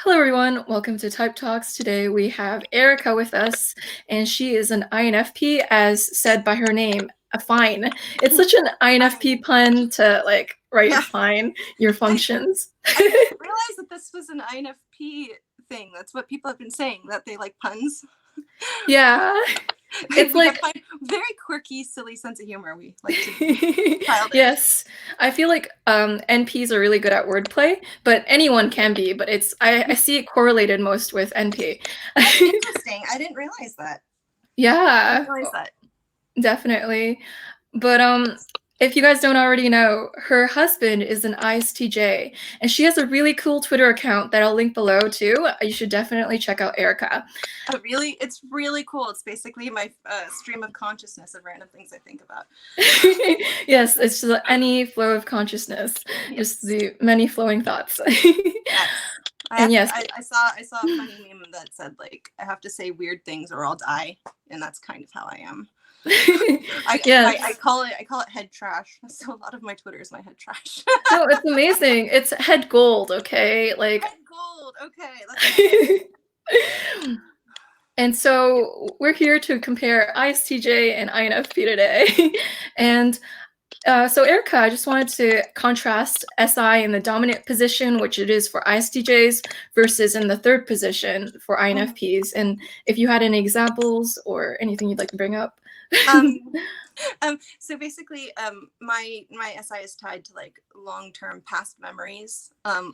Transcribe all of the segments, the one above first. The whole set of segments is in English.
Hello everyone, welcome to Type Talks. Today we have Erica with us, and she is an INFP, as said by her name, a fine. It's such an INFP pun to write fine your functions. I didn't realize that this was an INFP thing. That's what people have been saying, that they like puns. Yeah. It's like a very quirky, silly sense of humor. We like to childish. Yes, I feel like NPs are really good at wordplay, but anyone can be. But I see it correlated most with NP. That's interesting. I didn't realize that. Yeah, I didn't realize that. Definitely. But if you guys don't already know, her husband is an ISTJ, and she has a really cool Twitter account that I'll link below too. You should definitely check out Erica. Oh, really? It's really cool. It's basically my stream of consciousness of random things I think about. Yes, it's just any flow of consciousness, just the many flowing thoughts. Yes. Yes. I saw a funny meme that said, like, I have to say weird things or I'll die, and that's kind of how I am. I call it head trash. So a lot of my Twitter is my head trash. No, it's amazing. It's head gold, okay? Like head gold, okay. That's And so we're here to compare ISTJ and INFP today. And so Erica, I just wanted to contrast SI in the dominant position, which it is for ISTJs, versus in the third position for INFPs. And if you had any examples or anything you'd like to bring up. So basically, my SI is tied to like long-term past memories, and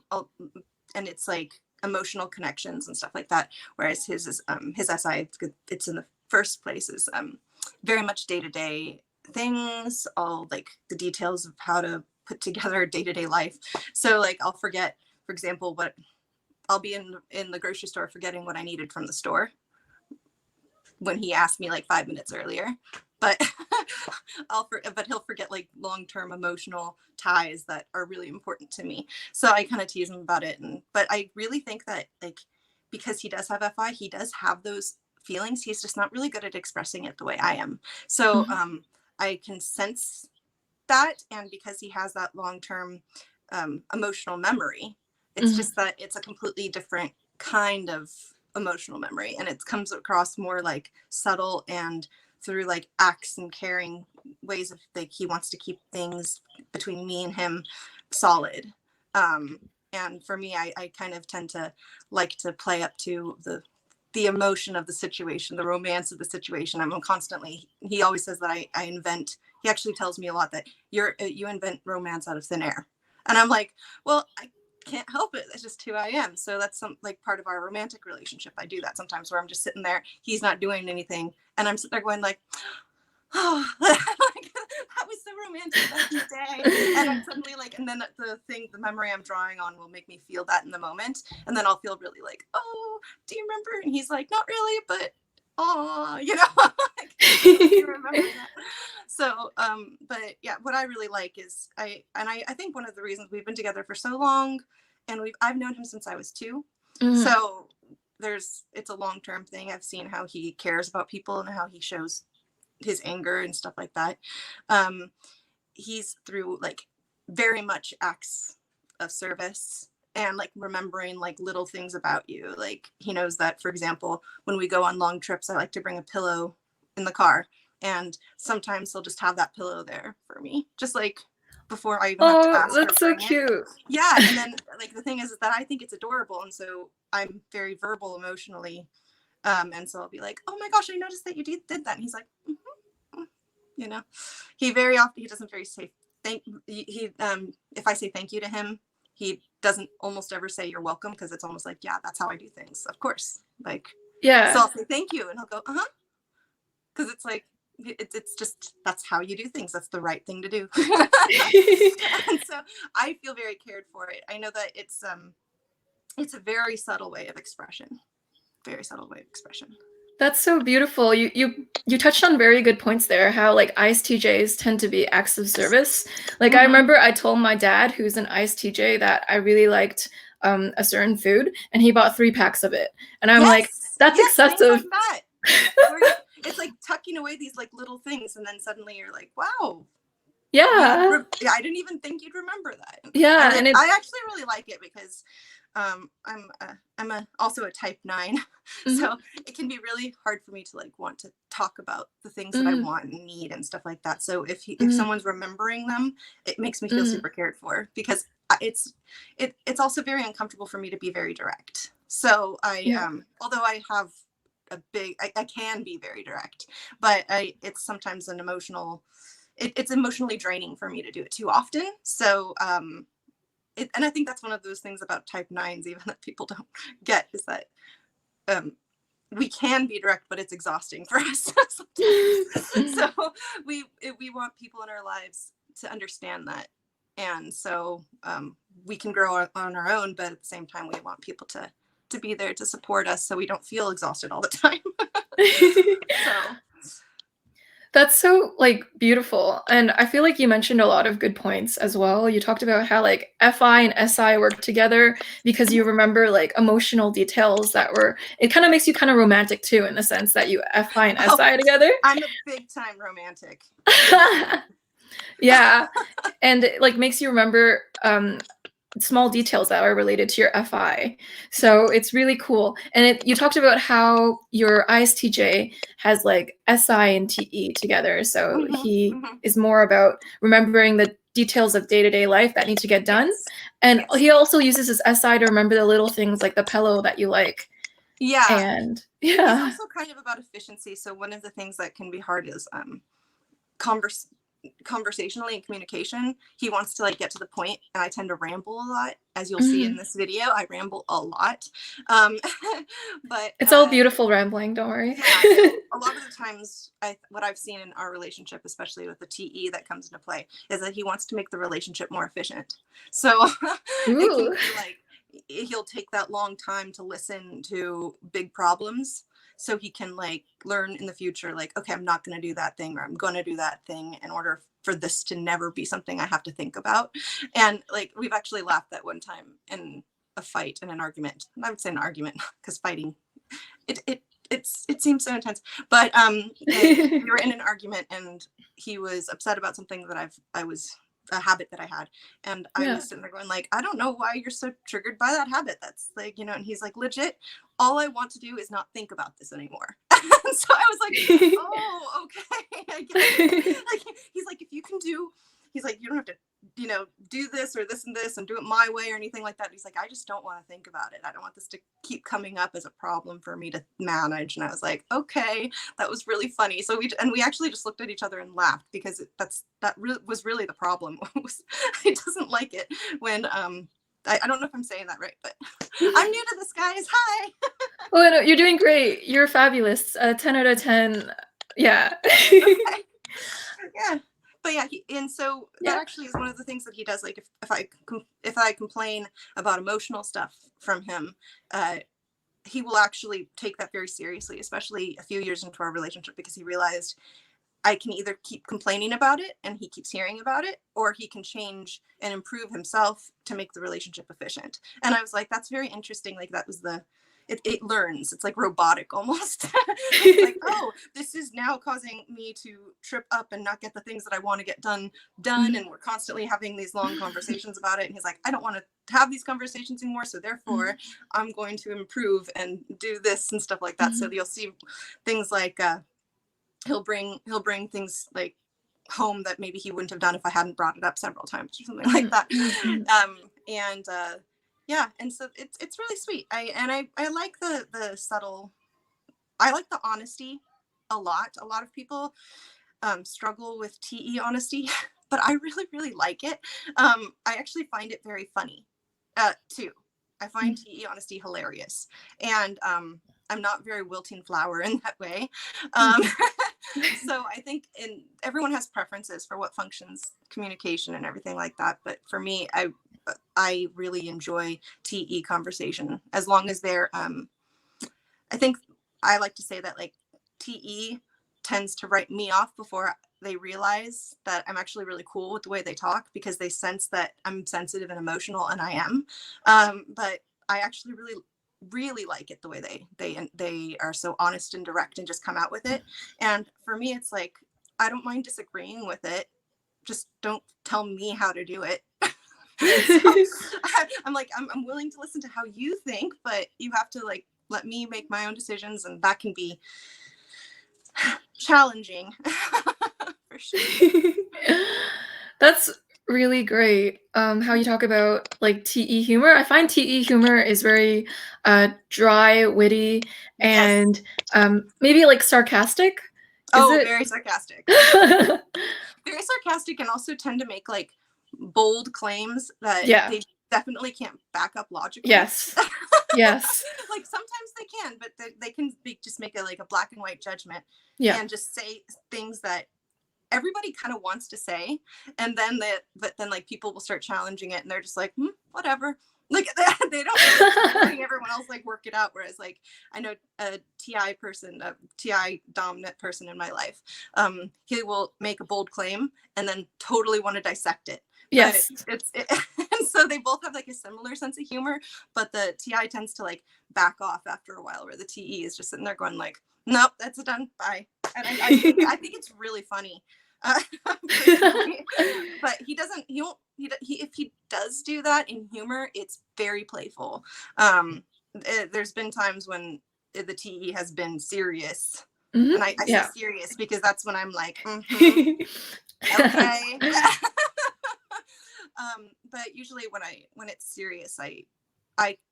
it's like emotional connections and stuff like that. Whereas his SI, it's in the first place is very much day-to-day things, all like the details of how to put together day-to-day life. So like I'll forget, for example, what I'll be in the grocery store forgetting what I needed from the store when he asked me like 5 minutes earlier, but but he'll forget like long-term emotional ties that are really important to me. So I kind of tease him about it, but I really think that like because he does have FI, he does have those feelings. He's just not really good at expressing it the way I am. So I can sense that, and because he has that long-term emotional memory, it's just that it's a completely different kind of emotional memory, and it comes across more like subtle and through like acts and caring ways of like he wants to keep things between me and him solid. And for me, I kind of tend to like to play up to the emotion of the situation, the romance of the situation. I'm constantly, he always says that I invent, he actually tells me a lot that you invent romance out of thin air. And I'm like, well, I can't help it. That's just who I am. So that's some like part of our romantic relationship. I do that sometimes where I'm just sitting there, he's not doing anything, and I'm sitting there going like, oh, like, that was so romantic back in the day. And I'm suddenly like, and then the memory I'm drawing on will make me feel that in the moment, and then I'll feel really like, oh, do you remember? And he's like, not really, but oh, you know, like, you remember that. So but yeah, what I really like is I think one of the reasons we've been together for so long, and I've known him since I was 2. So it's a long-term thing. I've seen how he cares about people and how he shows his anger and stuff like that. He's through like very much acts of service and like remembering like little things about you. Like he knows that, for example, when we go on long trips, I like to bring a pillow in the car, and sometimes he'll just have that pillow there for me, just like before I even have to ask. That's so cute. Yeah. And then like the thing is that I think it's adorable, and so I'm very verbal emotionally, and so I'll be like, oh my gosh, I noticed that you did that, and he's like, you know, he very often, he doesn't very say if I say thank you to him, he doesn't almost ever say you're welcome, because it's almost like, yeah, that's how I do things, of course, like, yeah. So I'll say thank you, and he'll go because it's like it's just, that's how you do things, that's the right thing to do. And so I feel very cared for it. I know that it's a very subtle way of expression. That's so beautiful. You touched on very good points there, how like ISTJs tend to be acts of service. Like I remember I told my dad, who's an ISTJ, that I really liked a certain food, and he bought 3 packs of it, and I'm like, that's excessive. Like that. It's like tucking away these like little things, and then suddenly you're like, wow. Yeah, I didn't even think you'd remember that. Yeah, and I actually really like it, because I'm also a type 9, Mhm. so it can be really hard for me to like want to talk about the things that I Mm, want and need and stuff like that. So if mm, someone's remembering them, it makes me feel mm. super cared for, because it's also very uncomfortable for me to be very direct. So Yeah. although I have I can be very direct, but it's sometimes an emotional, it's emotionally draining for me to do it too often. So and I think that's one of those things about type 9s even that people don't get, is that um, we can be direct, but it's exhausting for us sometimes. So we want people in our lives to understand that, and so we can grow on our own, but at the same time we want people to be there to support us so we don't feel exhausted all the time. So That's so, like, beautiful, and I feel like you mentioned a lot of good points as well. You talked about how, like, FI and SI work together because you remember, like, emotional details that were it kinda makes you kinda romantic too in the sense that you FI and oh, SI together. I'm a big time romantic, big time. Yeah, and it, like, makes you remember, small details that are related to your FI. Yeah. So it's really cool. And you talked about how your ISTJ has like SI and TE together. So Hmm. he Hmm. is more about remembering the details of day-to-day life that need to get done. Yes. And Yes. he also uses his SI to remember the little things like the pillow that you like. Yeah. And He's yeah. also kind of about efficiency. So one of the things that can be hard is converse conversationally and communication. He wants to like get to the point, and I tend to ramble a lot, as you'll see in Mhm. this video. I ramble a lot. um but It's all beautiful rambling, don't worry. yeah, so a lot of the times what I've seen in our relationship, especially with the TE that comes into play, is that he wants to make the relationship more efficient. So it can Ooh. be like he'll take that long time to listen to big problems so he can like learn in the future, like, okay, I'm not going to do that thing, or I'm going to do that thing in order for this to never be something I have to think about. And like we've actually laughed that one time in a fight, in an argument. I would say an argument, because fighting, it seems so intense, but we were in an argument, and he was upset about something that I was a habit that I had, and I Yeah. was sitting there going like, I don't know why you're so triggered by that habit. That's like, and he's like, legit, all I want to do is not think about this anymore. So I was like, oh, okay, I get it. Like he's like, if you can do, he's like, you don't have to, do this or this and this and do it my way or anything like that. He's like, I just don't want to think about it. I don't want this to keep coming up as a problem for me to manage. And I was like, okay, that was really funny. So we actually just looked at each other and laughed, because was really the problem. He doesn't like it when I don't know if I'm saying that right, but I'm new to this, guys. Hi. Oh, no, you're doing great. You're fabulous. 10 out of 10. Yeah. Okay. Yeah, but yeah, and so that Yeah. actually is one of the things that he does. Like if I complain about emotional stuff from him, uh he will actually take that very seriously, especially a few years into our relationship, because he realized I can either keep complaining about it and he keeps hearing about it, or he can change and improve himself to make the relationship efficient. And I was like, that's very interesting. Like that was it learns. It's like robotic almost. It's like, oh, this is now causing me to trip up and not get the things that I want to get done. Mhm, And we're constantly having these long conversations about it. And he's like, I don't want to have these conversations anymore. So therefore mhm, I'm going to improve and do this and stuff like that. So mhm, you'll see things like, he'll bring things like home that maybe he wouldn't have done if I hadn't brought it up several times or something like mhm, that. mhm, mhm. And yeah, and so it's really sweet. I like the subtle. I like the honesty a lot. A lot of people struggle with TE honesty, but I really really like it. I actually find it very funny too. I find TE honesty hilarious, and I'm not very wilting flower in that way. Um, Mhm. so I think everyone has preferences for what functions communication and everything like that. But for me, I really enjoy TE conversation, as long as they're I think I like to say that like TE tends to write me off before they realize that I'm actually really cool with the way they talk, because they sense that I'm sensitive and emotional, and I am. But I actually really really like it the way they are so honest and direct and just come out with it. And for me, it's like, I don't mind disagreeing with it, just don't tell me how to do it. So I'm like, I'm willing to listen to how you think, but you have to like let me make my own decisions, and that can be challenging for sure. That's really great. How you talk about like TE humor. I find TE humor is very dry, witty, and maybe like sarcastic. Is it? Very sarcastic. Very sarcastic, and also tend to make like bold claims that they definitely can't back up logically. Yes. Yes. Like sometimes they can, but they can just make like a black and white judgment and just say things that everybody kind of wants to say, and then but then like people will start challenging it, and they're just like, whatever. Like they don't letting everyone else like work it out. Whereas like I know a TI dominant person in my life, he will make a bold claim and then totally want to dissect it. Yes. And so they both have like a similar sense of humor, but the TI tends to like back off after a while, where the TE is just sitting there going like, nope, that's done, bye. And I think it's really funny. But if he does do that in humor, it's very playful. There's been times when the TE has been serious, and I say serious because that's when I'm like, okay. But usually when it's serious, I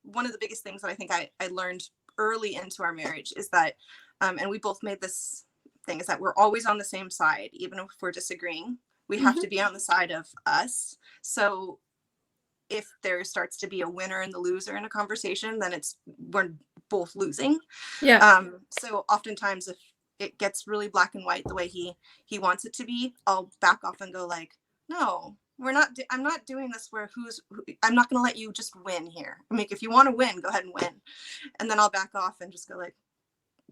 one of the biggest things that I think I learned early into our marriage is that, and we both made this thing, is that we're always on the same side. Even if we're disagreeing, we have to be on the side of us. So if there starts to be a winner and the loser in a conversation, then we're both losing. So oftentimes if it gets really black and white the way he wants it to be, I'll back off and go like, no, I'm not doing this where I'm not going to let you just win here. I mean, if you want to win, go ahead and win. And then I'll back off and just go like,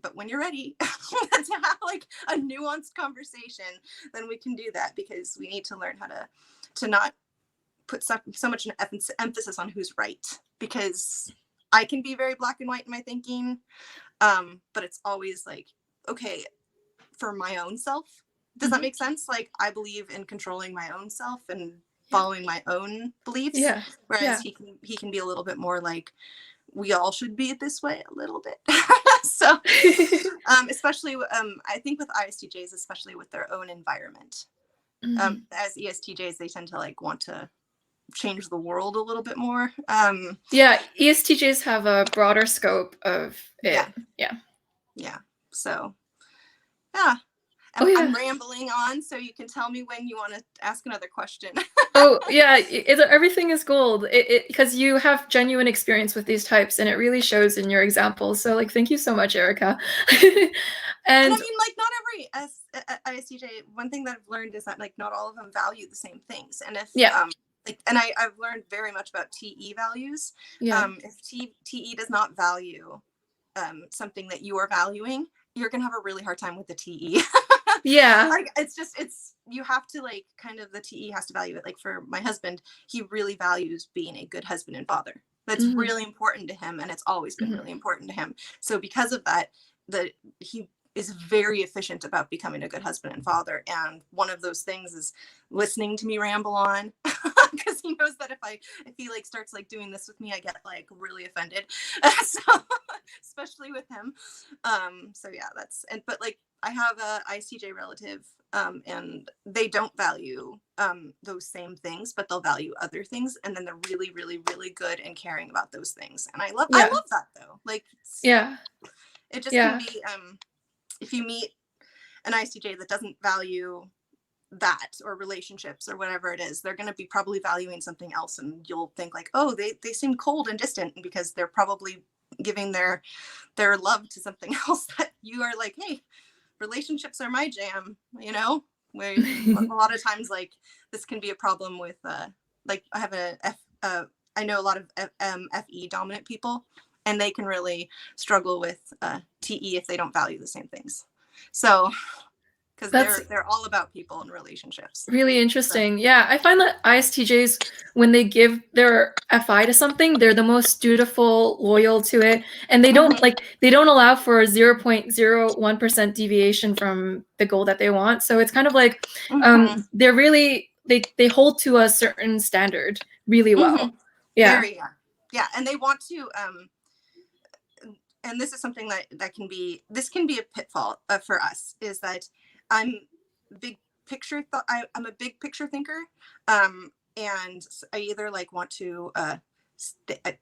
but when you're ready to have like a nuanced conversation, then we can do that, because we need to learn how to not put so much emphasis on who's right, because I can be very black and white in my thinking, but it's always like, okay, for my own self, does that make sense? Like I believe in controlling my own self and following my own beliefs, whereas he can be a little bit more like, we all should be this way a little bit. So especially I think with ISTJs, especially with their own environment, as ESTJs, they tend to like want to change the world a little bit more. ESTJs have a broader scope of it. So I'm rambling on, so you can tell me when you want to ask another question. Everything is gold, because you have genuine experience with these types, and it really shows in your examples. So like, thank you so much, Erica. And I mean, like, not every ISTJ, one thing that I've learned is that like not all of them value the same things, and if I've learned very much about TE values. If TE does not value something that you are valuing, you're gonna have a really hard time with the TE. Like it's you have to like kind of, the TE has to value it. Like for my husband, he really values being a good husband and father. That's really important to him, and it's always been really important to him. So because of that, he is very efficient about becoming a good husband and father. And one of those things is listening to me ramble on, because he knows that if he like starts like doing this with me, I get like really offended. So especially with him. But like I have a ISTJ relative, and they don't value those same things, but they'll value other things, and then they're really, really, really good and caring about those things. And I love that though. Like it just can be if you meet an ISTJ that doesn't value that, or relationships, or whatever it is, they're going to be probably valuing something else, and you'll think like, oh, they seem cold and distant, because they're probably giving their love to something else that you are like, hey, relationships are my jam, you know. Where a lot of times like this can be a problem with like I have I know a lot of FE dominant people, and they can really struggle with TE if they don't value the same things. So because they're all about people and relationships. Really interesting. Yeah, I find that ISTJs, when they give their FI to something, they're the most dutiful, loyal to it, and they don't they don't allow for a 0.01% deviation from the goal that they want. So it's kind of like they're really they hold to a certain standard really well. Yeah. Very, yeah. And they want to, and this is something that can be a pitfall for us, is that I'm big picture. I'm a big picture thinker. And I either like want to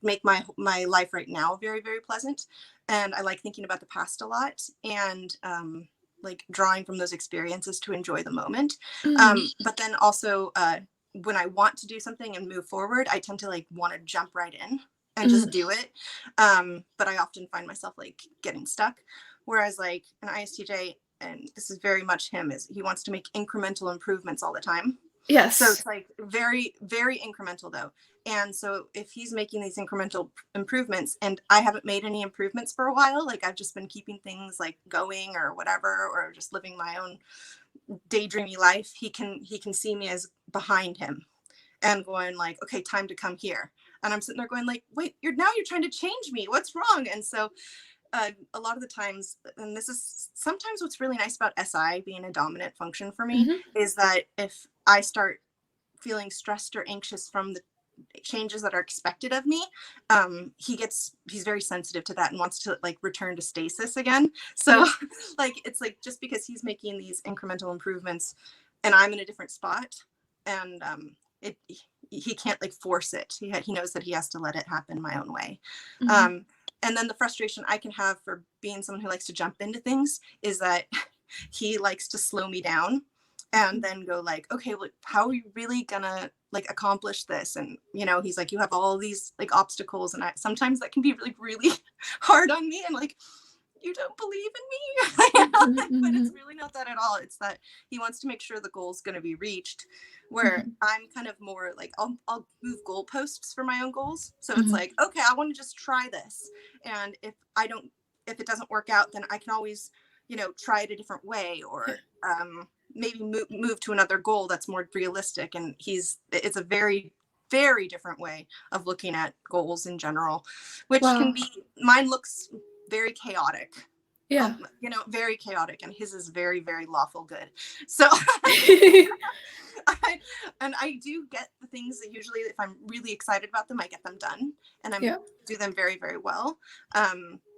make my life right now very, very pleasant. And I like thinking about the past a lot, and like drawing from those experiences to enjoy the moment. But then also when I want to do something and move forward, I tend to like want to jump right in and just do it. But I often find myself like getting stuck. Whereas like an ISTJ, and this is very much him, is he wants to make incremental improvements all the time. Yes. So it's like very, very incremental though. And so if he's making these incremental improvements and I haven't made any improvements for a while, like I've just been keeping things like going or whatever, or just living my own daydreamy life, he can see me as behind him and going like, okay, time to come here. And I'm sitting there going like, wait, you're trying to change me. What's wrong? And so a lot of the times, and this is sometimes what's really nice about SI being a dominant function for me, is that if I start feeling stressed or anxious from the changes that are expected of me, he's very sensitive to that and wants to like return to stasis again. So like, it's like, just because he's making these incremental improvements and I'm in a different spot, and he can't like force it. He knows that he has to let it happen my own way. And then the frustration I can have for being someone who likes to jump into things is that he likes to slow me down and then go like, okay, well, how are you really gonna like accomplish this? And you know, he's like, you have all these like obstacles, and sometimes that can be really, really hard on me, and like, you don't believe in me. But it's really not that at all. It's that he wants to make sure the goal's going to be reached, where I'm kind of more like, I'll move goalposts for my own goals. So it's like, okay, I want to just try this, and if it doesn't work out, then I can always, you know, try it a different way, or maybe move to another goal that's more realistic. And it's a very, very different way of looking at goals in general, which can be, mine looks very chaotic. You know, very chaotic, and his is very, very lawful good. So I do get the things that usually, if I'm really excited about them, I get them done, and I do them very, very well.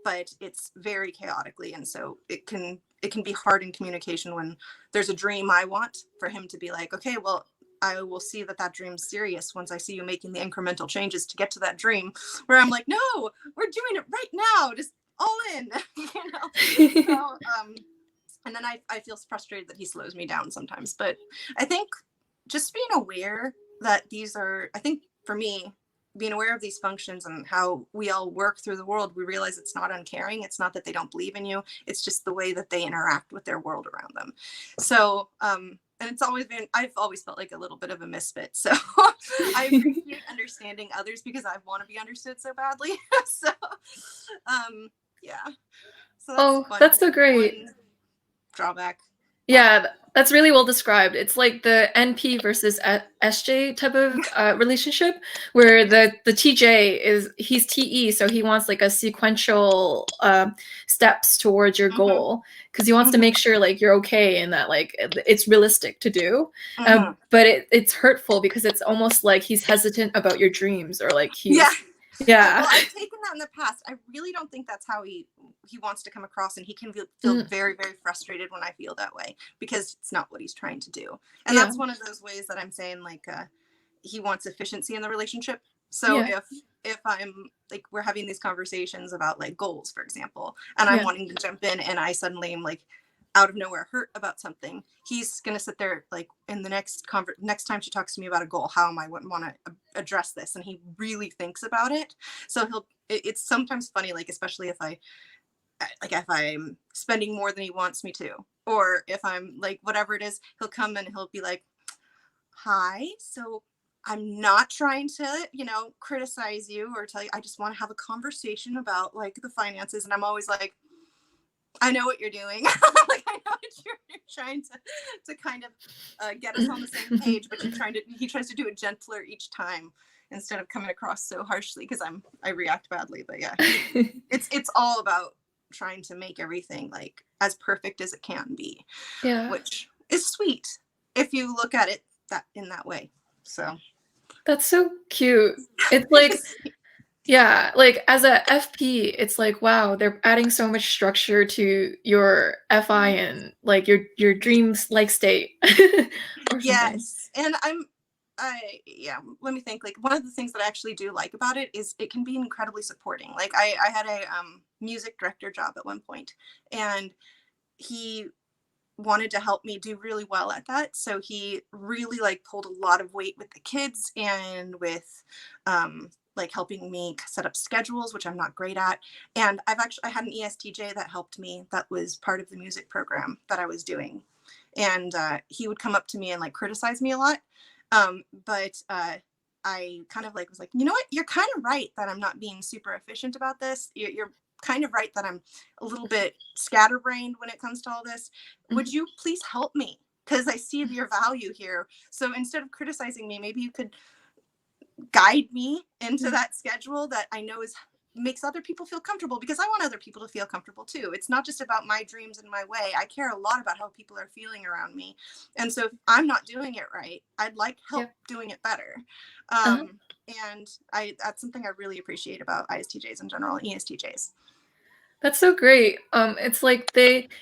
But it's very chaotically, and so it can be hard in communication when there's a dream I want for him to be like, okay, well, I will see that dream's serious once I see you making the incremental changes to get to that dream, where I'm like, no, we're doing it right now, just all in. You know. So, and then I feel frustrated that he slows me down sometimes. But I think just being aware that I think for me, being aware of these functions and how we all work through the world, we realize it's not uncaring. It's not that they don't believe in you. It's just the way that they interact with their world around them. So, and I've always felt like a little bit of a misfit. So I appreciate understanding others because I want to be understood so badly. So, yeah. So that's so great. Drawback. Yeah, that's really well described. It's like the NP versus SJ type of relationship, where the TJ he's TE, so he wants like a sequential steps towards your goal, because he wants to make sure like you're okay and that like it's realistic to do. But it's hurtful because it's almost like he's hesitant about your dreams, or like he's well, I've taken that in the past. I really don't think that's how he wants to come across, and he can feel very, very frustrated when I feel that way, because it's not what he's trying to do. And that's one of those ways that I'm saying like he wants efficiency in the relationship. So if I'm like, we're having these conversations about like goals, for example, and I'm wanting to jump in, and I suddenly am like out of nowhere hurt about something, he's gonna sit there like in the next time she talks to me about a goal, how am I want to address this, and he really thinks about it. So it's sometimes funny, like especially if I'm spending more than he wants me to, or if I'm like whatever it is, he'll come and he'll be like, hi, so I'm not trying to, you know, criticize you or tell you, I just want to have a conversation about like the finances. And I'm always like, I know what you're doing. Like, I know what you're trying to kind of get us on the same page, but he tries to do it gentler each time instead of coming across so harshly, because I react badly. But yeah, it's all about trying to make everything like as perfect as it can be, which is sweet if you look at it that in that way. So That's so cute. It's like, yeah, like as a FP, it's like, wow, they're adding so much structure to your FI and like your dreams like state or something. yes, and let me think. Like one of the things that I actually do like about it is it can be incredibly supporting. Like I had a music director job at one point, and he wanted to help me do really well at that. So he really like pulled a lot of weight with the kids and with like helping me set up schedules, which I'm not great at. And I had an ESTJ that helped me, that was part of the music program that I was doing. And he would come up to me and like criticize me a lot. But I kind of like was like, you know what, you're kind of right that I'm not being super efficient about this. You're kind of right that I'm a little bit scatterbrained when it comes to all this. Would you please help me? Because I see your value here. So instead of criticizing me, maybe you could guide me into that schedule that I know makes other people feel comfortable, because I want other people to feel comfortable too. It's not just about my dreams and my way. I care a lot about how people are feeling around me. And so if I'm not doing it right, I'd like help doing it better. And that's something I really appreciate about ISTJs in general, and ESTJs. That's so great. It's like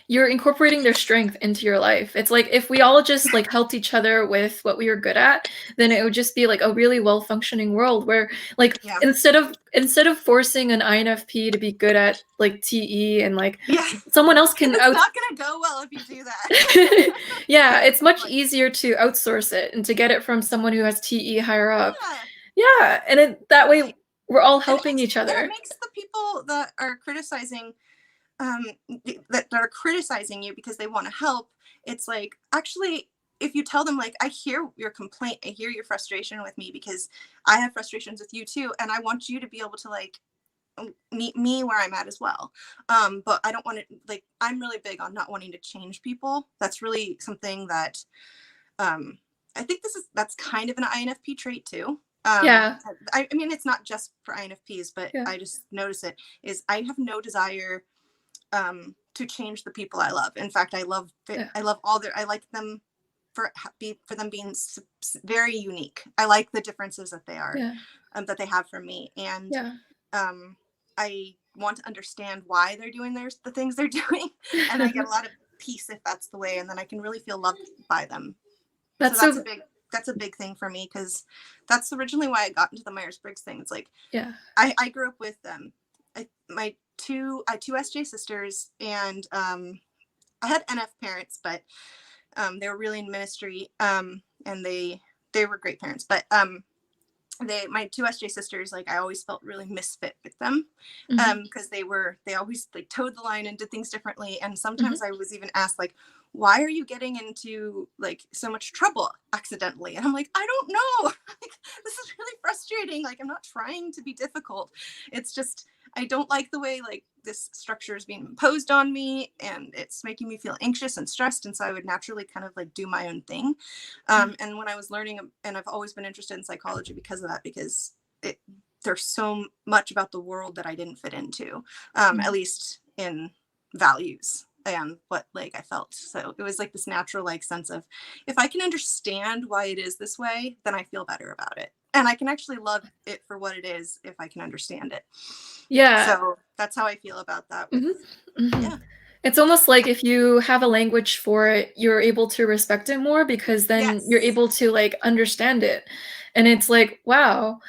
you're incorporating their strength into your life. It's like if we all just like helped each other with what we were good at, then it would just be like a really well-functioning world where like instead of forcing an INFP to be good at like TE and like someone else can it's not gonna go well if you do that. Yeah, it's much easier to outsource it and to get it from someone who has TE higher up. Yeah, and that way we're all helping each other. It makes the people that are criticizing that are criticizing you because they want to help, it's like, actually, if you tell them like, I hear your complaint, I hear your frustration with me because I have frustrations with you too, and I want you to be able to like meet me where I'm at as well. But I don't want to, like, I'm really big on not wanting to change people. That's really something that I think that's kind of an INFP trait too. I mean, it's not just for INFPs, but I just notice it is I have no desire to change the people I love. In fact, I love I like them for them being very unique. I like the differences that they are, that they have from me. And I want to understand why they're doing the things they're doing. And I get a lot of peace if that's the way. And then I can really feel loved by them. That's a big thing for me, because that's originally why I got into the Myers-Briggs thing. It's like, I grew up with them. I had two SJ sisters, and I had NF parents, but they were really in ministry, and they were great parents. But my two SJ sisters, like, I always felt really misfit with them, because they always like towed the line and did things differently. And sometimes I was even asked like, why are you getting into like so much trouble accidentally? And I'm like, I don't know. Like, this is really frustrating. Like, I'm not trying to be difficult. It's just, I don't like the way like this structure is being imposed on me, and it's making me feel anxious and stressed. And so I would naturally kind of like do my own thing. And when I was learning, and I've always been interested in psychology because of that, because there's so much about the world that I didn't fit into, at least in values and what like I felt. So it was like this natural like sense of, if I can understand why it is this way, then I feel better about it. And I can actually love it for what it is if I can understand it. So that's how I feel about that. It's almost like if you have a language for it, you're able to respect it more, because then you're able to like understand it. And it's like, wow.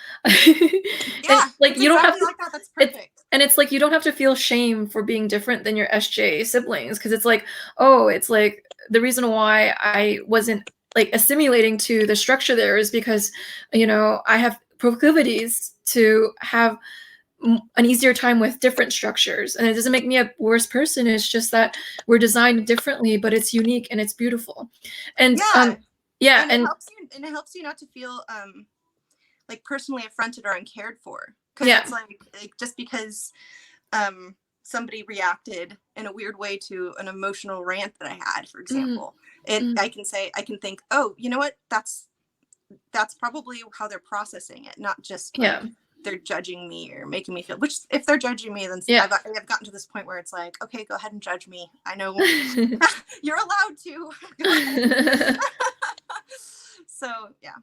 Like you don't have to, like that. That's perfect. And it's like you don't have to feel shame for being different than your SJ siblings, because it's like, oh, it's like the reason why I wasn't like assimilating to the structure there is because, you know, I have proclivities to have an easier time with different structures, and it doesn't make me a worse person. It's just that we're designed differently, but it's unique and it's beautiful. And and it helps you not to feel like personally affronted or uncared for, because it's like just because somebody reacted in a weird way to an emotional rant that I had, for example, I can think, oh, you know what, that's probably how they're processing it, not just like they're judging me or making me feel, which if they're judging me, then I've gotten to this point where it's like, okay, go ahead and judge me. I know you're allowed to. So yeah.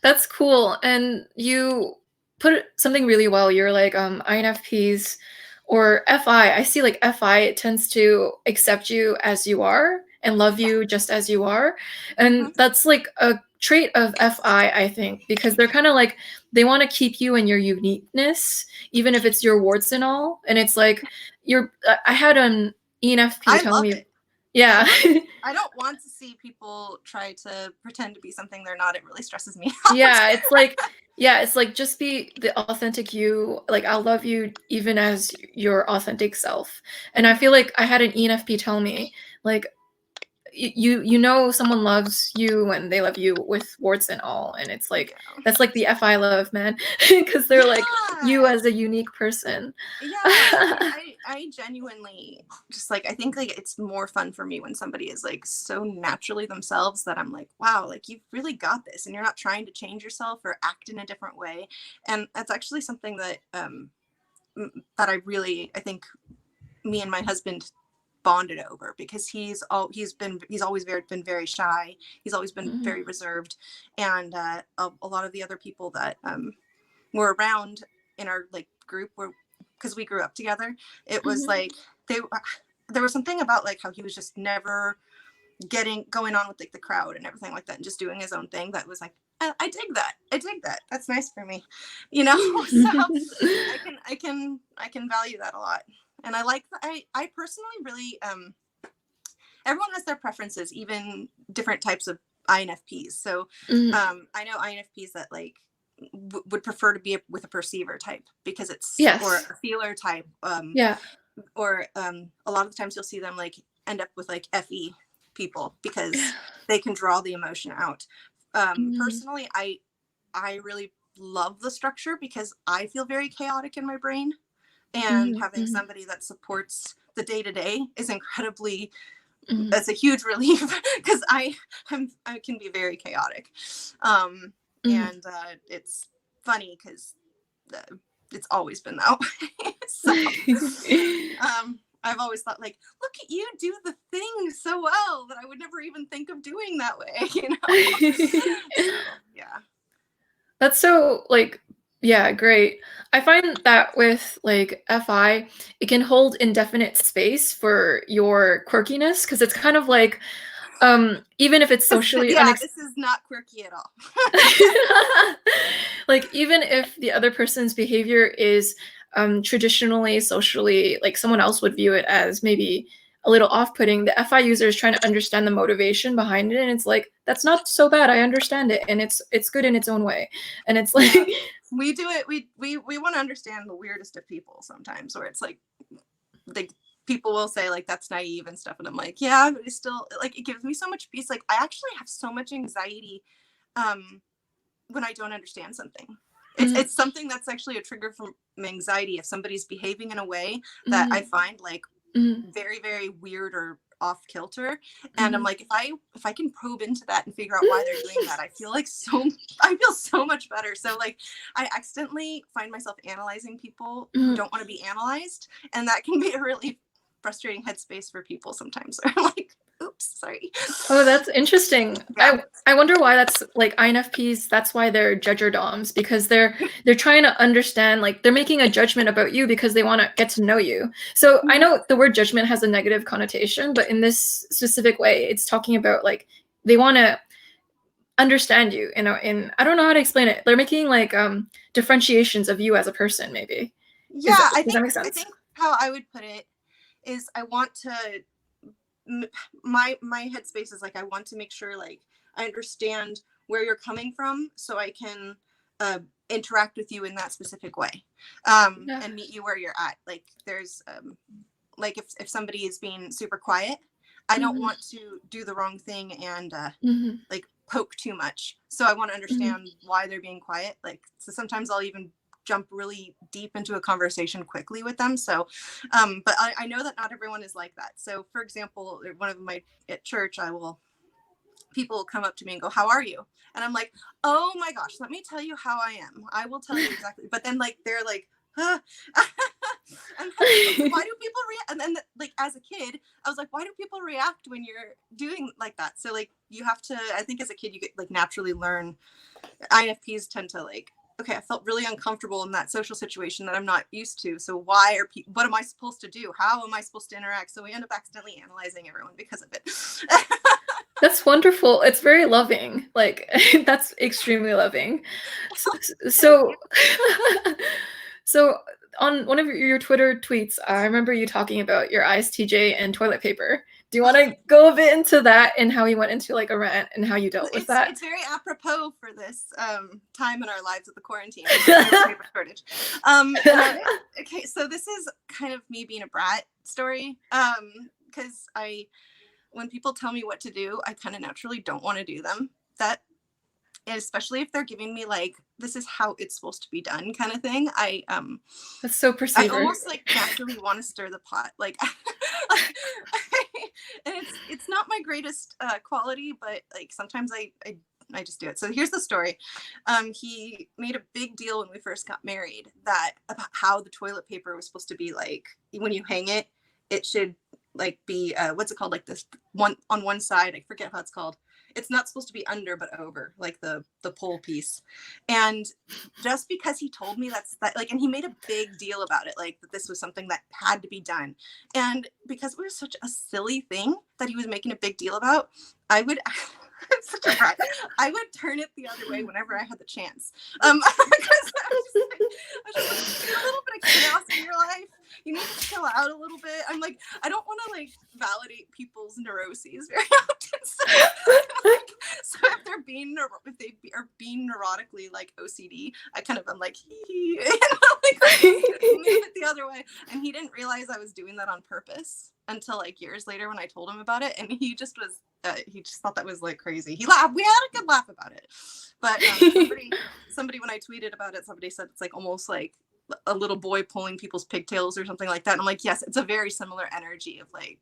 That's cool. And you put something really well. You're like INFPs or FI. I see like FI tends to accept you as you are and love you just as you are. And that's like a trait of FI, I think, because they're kind of like they want to keep you in your uniqueness, even if it's your warts and all. And it's like I had an ENFP I tell love me, it. yeah. I don't want to see people try to pretend to be something they're not. It really stresses me out. Yeah, it's like just be the authentic you. Like I'll love you even as your authentic self. And I feel like I had an ENFP tell me like you know someone loves you when they love you with warts and all, and it's like Yeah. that's like the FI love, man, because they're like you Yeah. as a unique person. Yeah, I genuinely just like I think like it's more fun for me when somebody is like so naturally themselves that I'm like, wow, like you've really got this and you're not trying to change yourself or act in a different way. And that's actually something that that I think me and my husband bonded over, because he's always been very shy. He's always been very reserved, and a lot of the other people that were around in our like group were, because we grew up together, it was like there was something about like how he was just never going on with like the crowd and everything like that and just doing his own thing that was like, I dig that, that's nice for me, you know. So I can value that a lot. And I like I personally really everyone has their preferences, even different types of INFPs. So I know INFPs that like would prefer to be with a perceiver type because it's Yes. or a feeler type Yeah. or a lot of the times you'll see them like end up with like FE people because they can draw the emotion out. Personally, I really love the structure because I feel very chaotic in my brain, and having somebody that supports the day-to-day is incredibly that's a huge relief because I can be very chaotic. And it's funny because it's always been that way. So I've always thought like, look at you do the thing so well that I would never even think of doing that way, you know. So, yeah, that's so like yeah, great. I find that with like FI, it can hold indefinite space for your quirkiness because it's kind of like even if it's socially this is not quirky at all. like even if the other person's behavior is traditionally socially like someone else would view it as maybe a little off-putting, the FI user is trying to understand the motivation behind it, and it's like that's not so bad, I understand it, and it's good in its own way. And it's like we do it, we want to understand the weirdest of people sometimes, where it's like people will say like that's naive and stuff, and I'm like, yeah, but it's still like it gives me so much peace. Like I actually have so much anxiety when I don't understand something. It's something that's actually a trigger from anxiety if somebody's behaving in a way that I find like very, very weird or off kilter, and I'm like, if I can probe into that and figure out why they're doing that, I feel so much better. So like I accidentally find myself analyzing people who don't want to be analyzed, and that can be a really frustrating headspace for people sometimes. I'm like, oops, sorry. Oh, that's interesting. Yeah. I wonder why that's like INFPs, that's why they're judger doms, because they're trying to understand, like they're making a judgment about you because they want to get to know you. So I know the word judgment has a negative connotation, but in this specific way, it's talking about like they want to understand you, you know, in I don't know how to explain it. They're making like differentiations of you as a person, maybe. Yeah, Does that make sense? I think how I would put it is I want to my headspace is like I want to make sure like I understand where you're coming from so I can interact with you in that specific way and meet you where you're at. Like there's like if somebody is being super quiet, I don't want to do the wrong thing and like poke too much. So I want to understand why they're being quiet. Like so sometimes I'll even jump really deep into a conversation quickly with them. So, but I know that not everyone is like that. So for example, one of my at church, people will come up to me and go, "How are you?" And I'm like, "Oh my gosh, let me tell you how I am. I will tell you exactly." But then like, they're like, huh? And why do people react? And then like, as a kid, I was like, why do people react when you're doing like that? So like you have to, I think as a kid you get like naturally learn. INFPs tend to like, okay, I felt really uncomfortable in that social situation that I'm not used to. So why are people, what am I supposed to do? How am I supposed to interact? So we end up accidentally analyzing everyone because of it. That's wonderful. It's very loving. Like, that's extremely loving. So, so on one of your Twitter tweets, I remember you talking about your ISTJ and toilet paper. Do you want to go a bit into that and how you went into like a rant and how you dealt with that? It's very apropos for this time in our lives with the quarantine paper shortage. Okay, so this is kind of me being a brat story, because when people tell me what to do, I kind of naturally don't want to do them. That, and especially if they're giving me like, this is how it's supposed to be done kind of thing. That's so perceiver. I almost like naturally want to stir the pot. Like, and it's not my greatest quality, but like sometimes I just do it. So here's the story. He made a big deal when we first got married about how the toilet paper was supposed to be like, when you hang it, it should like be what's it called, like this one on one side, I forget how it's called. It's not supposed to be under but over, like the pole piece. And just because he told me that like, and he made a big deal about it, like that this was something that had to be done, and because it was such a silly thing that he was making a big deal about, I would I'm such a brat. I would turn it the other way whenever I had the chance. Because I was just like, a little bit of chaos in your life. You need to chill out a little bit. I'm like, I don't want to like validate people's neuroses very often. So if they're being neurotically like OCD, I kind of am like, hee, like move it the other way. And he didn't realize I was doing that on purpose until like years later when I told him about it, and he just thought that was like crazy. He laughed. We had a good laugh about it. But somebody when I tweeted about it, somebody said it's like almost like a little boy pulling people's pigtails or something like that. And I'm like, yes, it's a very similar energy of like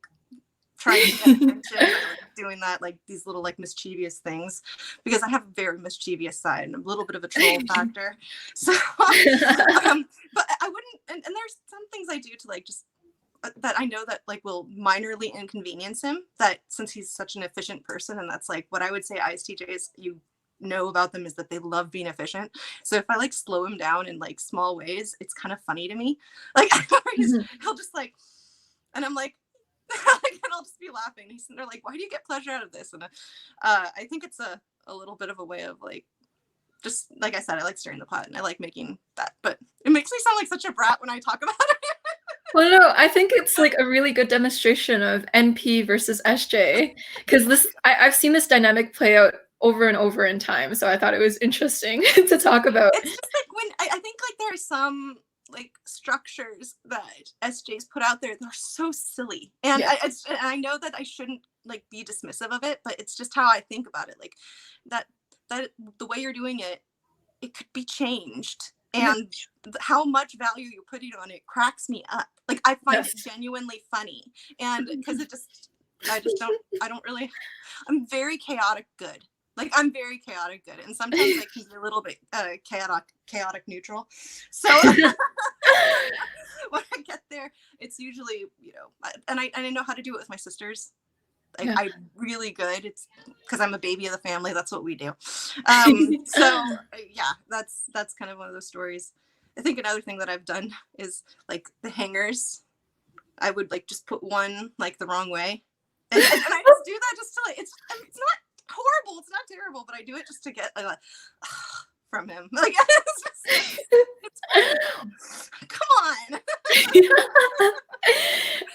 trying to get attention, like doing that, like these little like mischievous things, because I have a very mischievous side and a little bit of a troll factor. So, but I wouldn't, and there's some things I do to like just that I know that like will minorly inconvenience him, that since he's such an efficient person, and that's like what I would say ISTJs, you know about them, is that they love being efficient. So if I like slow him down in like small ways, it's kind of funny to me. Like he'll just like, and I'm like, and I'll just be laughing. They're like, why do you get pleasure out of this? And I think it's a little bit of a way of like, just like I said, I like stirring the pot and I like making that, but it makes me sound like such a brat when I talk about it. Well, no, I think it's like a really good demonstration of NP versus SJ, because I've seen this dynamic play out over and over in time, so I thought it was interesting to talk about. It's just like when I think like there are some like structures that SJs put out there, they're so silly, and I know that I shouldn't like be dismissive of it, but it's just how I think about it, like that the way you're doing it, it could be changed. And how much value you're putting on it cracks me up. Like I find it genuinely funny, and because I don't really, I'm very chaotic good. Like I'm very chaotic good, and sometimes like he's a little bit chaotic neutral. So when I get there, it's usually, you know, and I know how to do it with my sisters. Like I'm really good. It's because I'm a baby of the family. That's what we do. So yeah, that's kind of one of those stories. I think another thing that I've done is like the hangers. I would like just put one like the wrong way, and I just do that just to like, it's not horrible, it's not terrible, but I do it just to get like from him. Like it's come on.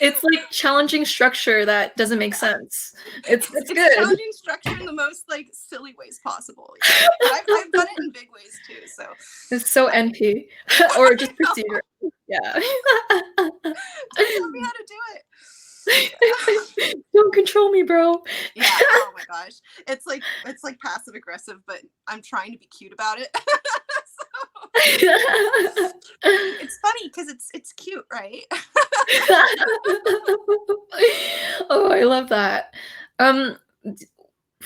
It's like challenging structure that doesn't make sense. It's good. Challenging structure in the most like silly ways possible. Yeah. I've done it in big ways too. So it's so NP or just procedure. Yeah. Tell me how to do it. Don't control me, bro. Yeah. Oh my gosh. It's like passive aggressive, but I'm trying to be cute about it. It's funny because it's cute, right? Oh, I love that.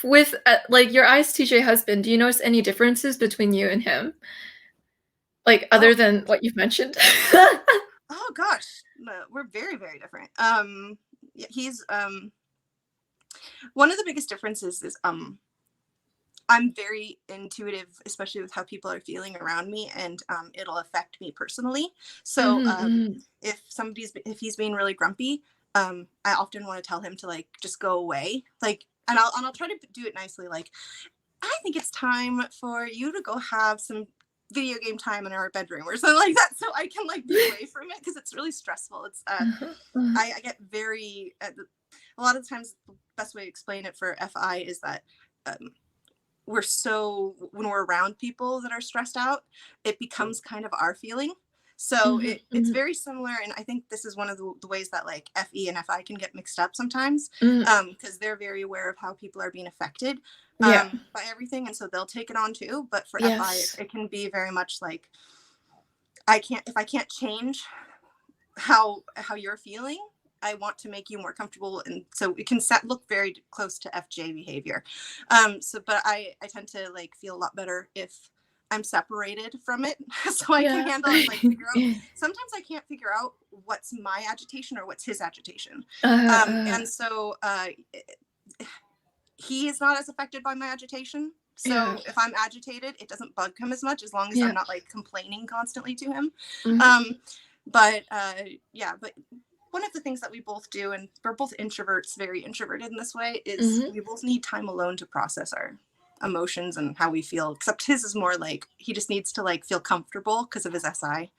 With like your ISTJ husband, do you notice any differences between you and him? Like other than what you've mentioned? Oh gosh, no, we're very, very different. he's one of the biggest differences is I'm very intuitive, especially with how people are feeling around me, and it'll affect me personally. So if he's being really grumpy, I often want to tell him to like just go away, like, and I'll try to do it nicely, like, I think it's time for you to go have some video game time in our bedroom or something like that, so I can like be away from it, because it's really stressful. It's I get very a lot of the times the best way to explain it for FI is that when we're around people that are stressed out, it becomes kind of our feeling. So it's very similar, and I think this is one of the ways that like FE and FI can get mixed up sometimes, because they're very aware of how people are being affected by everything, and so they'll take it on too. But for FI, it can be very much like, if I can't change how you're feeling, I want to make you more comfortable, and so it can look very close to FJ behavior. But I tend to like feel a lot better if I'm separated from it, so I can handle it, like figure out. Sometimes I can't figure out what's my agitation or what's his agitation, and so he is not as affected by my agitation. So if I'm agitated, it doesn't bug him as much, as long as I'm not like complaining constantly to him. But one of the things that we both do, and we're both introverts, very introverted in this way, is we both need time alone to process our emotions and how we feel, except his is more like he just needs to like feel comfortable because of his SI.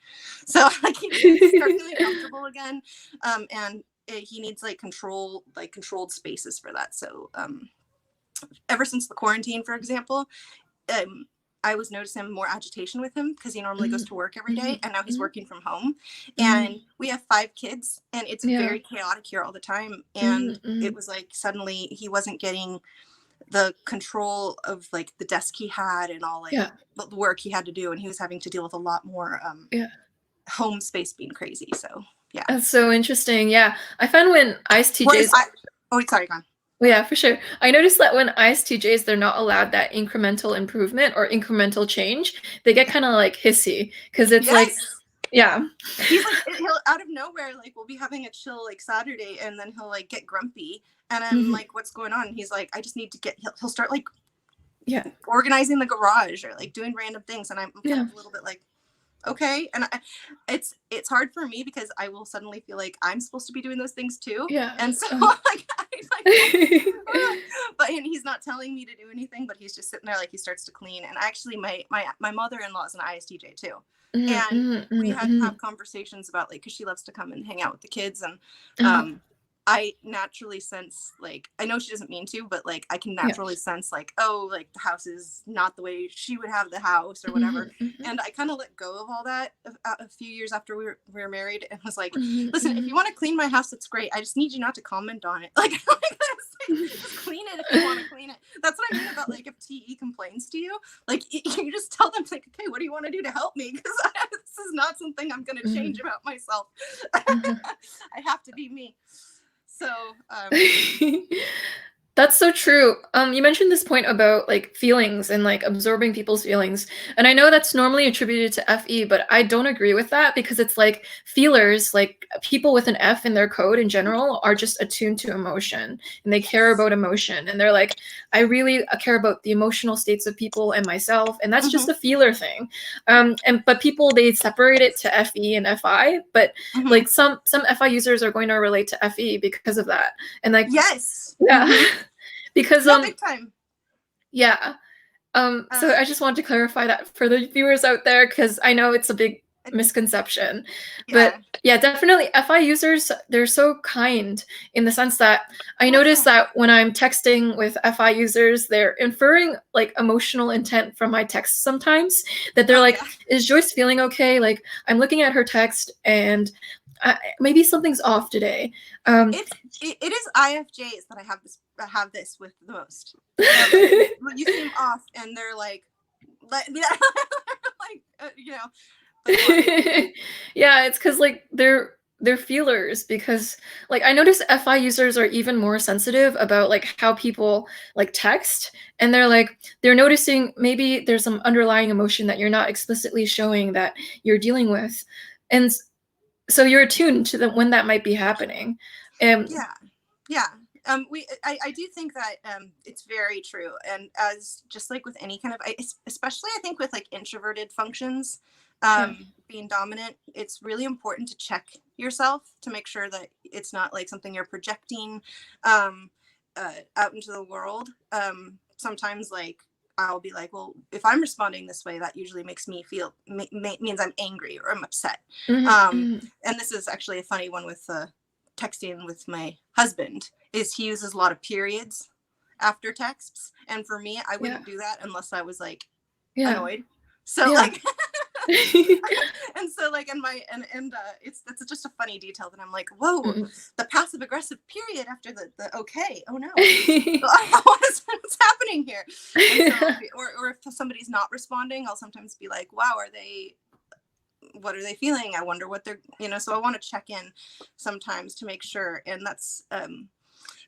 So like he needs to start feeling comfortable again, and he needs like controlled spaces for that. So ever since the quarantine, for example, I was noticing more agitation with him, because he normally goes to work every day, and now he's working from home, and we have 5 kids, and it's very chaotic here all the time. And it was like suddenly he wasn't getting the control of like the desk he had and all like the work he had to do, and he was having to deal with a lot more home space being crazy. So that's so interesting. I find when ISTJs sorry, go on. Well, yeah, for sure. I noticed that when ISTJs, they're not allowed that incremental improvement or incremental change. They get kind of like hissy, because it's like, he's like, he'll out of nowhere, like we'll be having a chill like Saturday, and then he'll like get grumpy, and I'm like, what's going on? And he's like, I just need to he'll start like organizing the garage or like doing random things, and I'm kind of a little bit like, okay. And it's hard for me, because I will suddenly feel like I'm supposed to be doing those things too. And so but and he's not telling me to do anything, but he's just sitting there like he starts to clean. And actually my mother-in-law is an ISTJ too. And we have conversations about like, because she loves to come and hang out with the kids, and I naturally sense, like, I know she doesn't mean to, but like I can naturally sense like, oh, like the house is not the way she would have the house or whatever. And I kind of let go of all that a few years after we were married, and was like, listen, if you want to clean my house, that's great. I just need you not to comment on it. Like, just clean it if you want to clean it. That's what I mean about like, if TE complains to you, like you just tell them like, okay, what do you want to do to help me? Because this is not something I'm going to change about myself. I have to be me. So that's so true. You mentioned this point about like feelings and like absorbing people's feelings. And I know that's normally attributed to FE, but I don't agree with that, because it's like feelers, like people with an F in their code in general, are just attuned to emotion, and they care about emotion. And they're like, I really care about the emotional states of people and myself. And that's just a feeler thing. But people, they separate it to FE and FI, but like some FI users are going to relate to FE because of that. And like, because big time. So I just wanted to clarify that for the viewers out there, because I know it's a big misconception. But definitely FI users, they're so kind, in the sense that I notice that when I'm texting with FI users, they're inferring like emotional intent from my text sometimes, that they're like, is Joyce feeling okay? Like, I'm looking at her text, and maybe something's off today. It is IFJs that I have this with the most. You seem off, and they're like you know. It's because like they're feelers, because like I notice FI users are even more sensitive about like how people like text, and they're noticing maybe there's some underlying emotion that you're not explicitly showing that you're dealing with, and so you're attuned to when that might be happening. Yeah. I do think that it's very true. And as just like with any kind of, especially I think with like introverted functions, Yeah. being dominant, it's really important to check yourself to make sure that it's not like something you're projecting um, out into the world. Sometimes like I'll be like, well, if I'm responding this way, that usually makes me feel means I'm angry or I'm upset. And this is actually a funny one with texting with my husband is he uses a lot of periods after texts, and for me I wouldn't do that unless I was like annoyed. So like and so like in my and it's that's just a funny detail that I'm like, whoa, the passive aggressive period after the okay, oh no. what's happening here? And so, or if somebody's not responding, I'll sometimes be like, wow, what are they feeling? I wonder what they're, so I want to check in sometimes to make sure. And that's,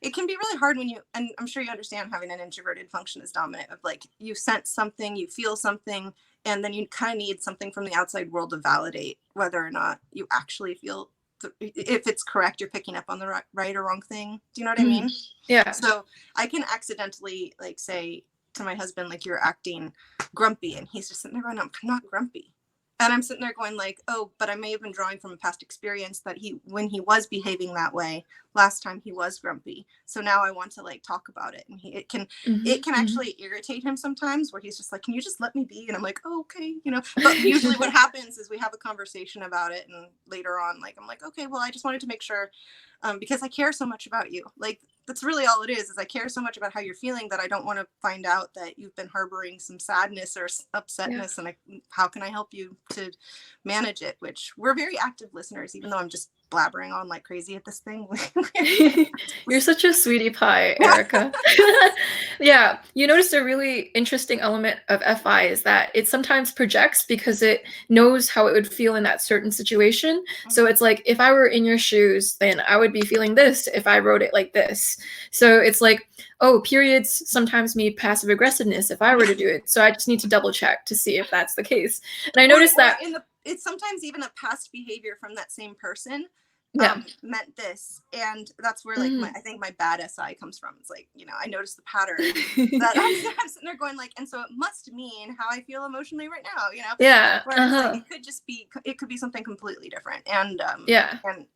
it can be really hard when and I'm sure you understand having an introverted function as dominant of like, you sense something, you feel something, and then you kind of need something from the outside world to validate whether or not you actually feel, if it's correct, you're picking up on the right or wrong thing. Do you know what I mean? Yeah. So I can accidentally like say to my husband, like, you're acting grumpy. And he's just sitting there going, I'm not grumpy. And I'm sitting there going like, oh, but I may have been drawing from a past experience that when he was behaving that way last time, he was grumpy. So now I want to like talk about it. And it can actually irritate him sometimes where he's just like, can you just let me be? And I'm like, oh, okay. But usually what happens is we have a conversation about it. And later on, like, I'm like, okay, well, I just wanted to make sure because I care so much about you. Like, that's really all it is I care so much about how you're feeling that I don't want to find out that you've been harboring some sadness or upsetness. And how can I help you to manage it? Which we're very active listeners, even though I'm just blabbering on like crazy at this thing. You're such a sweetie pie, Erica. Yeah, you noticed a really interesting element of FI is that it sometimes projects because it knows how it would feel in that certain situation. So it's like, if I were in your shoes, then I would be feeling this if I wrote it like this. So it's like, oh, periods sometimes mean passive aggressiveness if I were to do it. So I just need to double check to see if that's the case. And I noticed that it's sometimes even a past behavior from that same person meant this, and that's where like I think my bad SI comes from. It's like, I noticed the pattern that I'm sitting there going like, and so it must mean how I feel emotionally right now, whereas like, it could be something completely different, and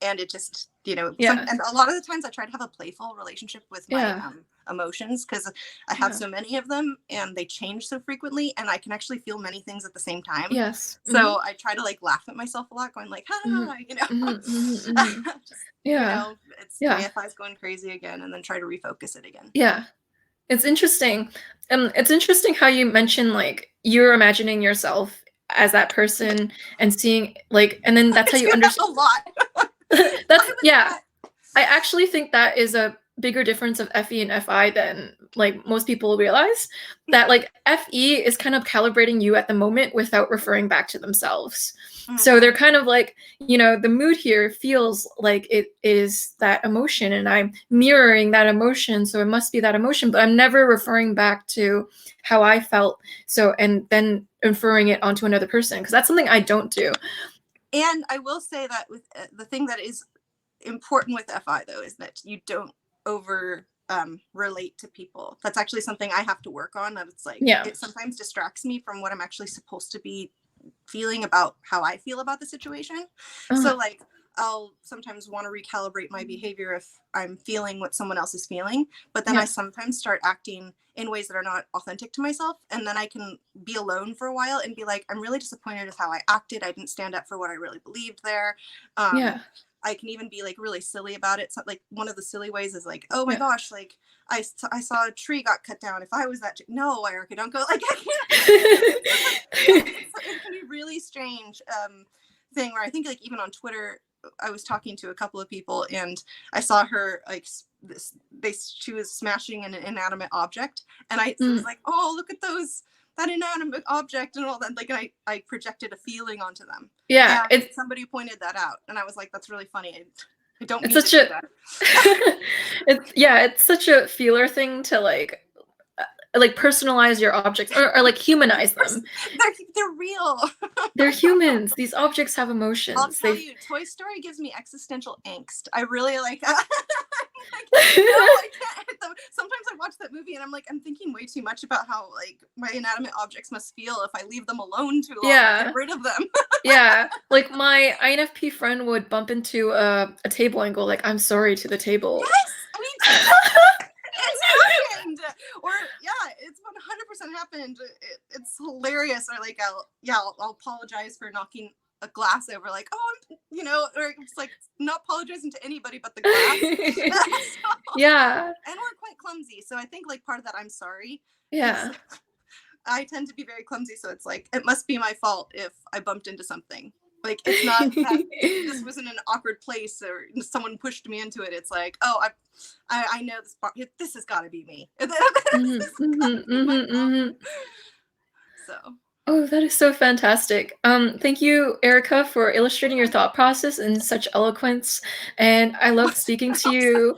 and it just and a lot of the times I try to have a playful relationship with my emotions because I have so many of them and they change so frequently, and I can actually feel many things at the same time. So I try to like laugh at myself a lot, going like, ha, my FI is going crazy again, and then try to refocus it again. Yeah, it's interesting. It's interesting how you mentioned like you're imagining yourself as that person and seeing like, and then that's how you understand a lot. That's I actually think that is a bigger difference of FE and FI than like most people realize. That like FE is kind of calibrating you at the moment without referring back to themselves. So they're kind of like, the mood here feels like it is that emotion and I'm mirroring that emotion. So it must be that emotion, but I'm never referring back to how I felt. So, and then inferring it onto another person, because that's something I don't do. And I will say that with the thing that is important with FI though, is that you don't over relate to people. That's actually something I have to work on. That it's like, it sometimes distracts me from what I'm actually supposed to be feeling about how I feel about the situation. So like, I'll sometimes want to recalibrate my behavior if I'm feeling what someone else is feeling, but then I sometimes start acting in ways that are not authentic to myself. And then I can be alone for a while and be like, I'm really disappointed with how I acted. I didn't stand up for what I really believed there. I can even be like really silly about it. So, like one of the silly ways is like, oh my gosh, like I saw a tree got cut down. If I was that, no, Erica, don't go. Like I can't. It can be really strange thing where I think like even on Twitter, I was talking to a couple of people and I saw her like she was smashing an inanimate object, and I was like, oh, look at that inanimate object and all that. Like, and I projected a feeling onto them. Yeah. And somebody pointed that out, and I was like, that's really funny. I don't mean to do that. It's such a feeler thing to like personalize your objects or like humanize them. They're real. They're humans. These objects have emotions. I'll tell you, Toy Story gives me existential angst. I really like I can't. Sometimes I watch that movie and I'm like, I'm thinking way too much about how like my inanimate objects must feel if I leave them alone too long. Yeah. Get rid of them. Yeah, like my INFP friend would bump into a table and go like, "I'm sorry" to the table. Yes, I mean, it's happened. Or yeah, it's 100% happened. It's hilarious. Or like, I'll apologize for knocking a glass over. Like, oh, or it's like not apologizing to anybody but the glass. Yeah. And we're quite clumsy, so I think like part of that I'm sorry. Yeah. I tend to be very clumsy, so it's like it must be my fault if I bumped into something. Like it's not that this was in an awkward place or someone pushed me into it. It's like, oh, I know this has got to be me. So. Oh, that is so fantastic. Thank you, Erica, for illustrating your thought process in such eloquence. And I loved speaking to you.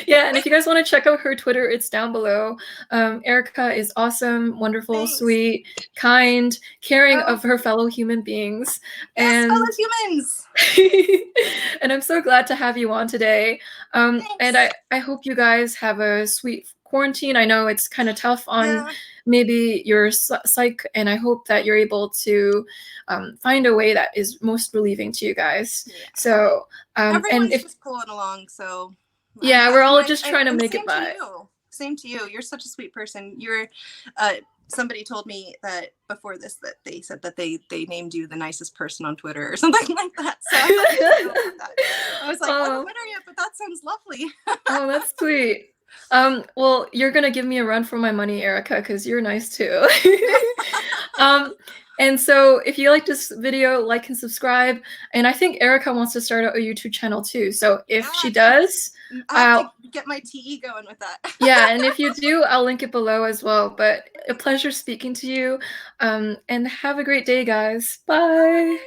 Yeah, and if you guys want to check out her Twitter, it's down below. Erica is awesome, wonderful, Thanks. Sweet, kind, caring of her fellow human beings. Yes, and fellow humans. And I'm so glad to have you on today. And I hope you guys have a sweet quarantine. I know it's kind of tough on maybe your psych, and I hope that you're able to find a way that is most relieving to you guys. So everyone's just pulling along. So yeah, we're all just trying to make it by. Same to you. You're such a sweet person. You're somebody told me that before this that they said that they named you the nicest person on Twitter or something like that. So I was like, I don't know yet, but that sounds lovely. Oh, that's sweet. Well, you're gonna give me a run for my money, Erica, because you're nice too. And so if you like this video, like and subscribe. And I think Erica wants to start a YouTube channel too. So if she does, I'll get my TE going with that. Yeah, and if you do, I'll link it below as well. But a pleasure speaking to you. And have a great day, guys. Bye.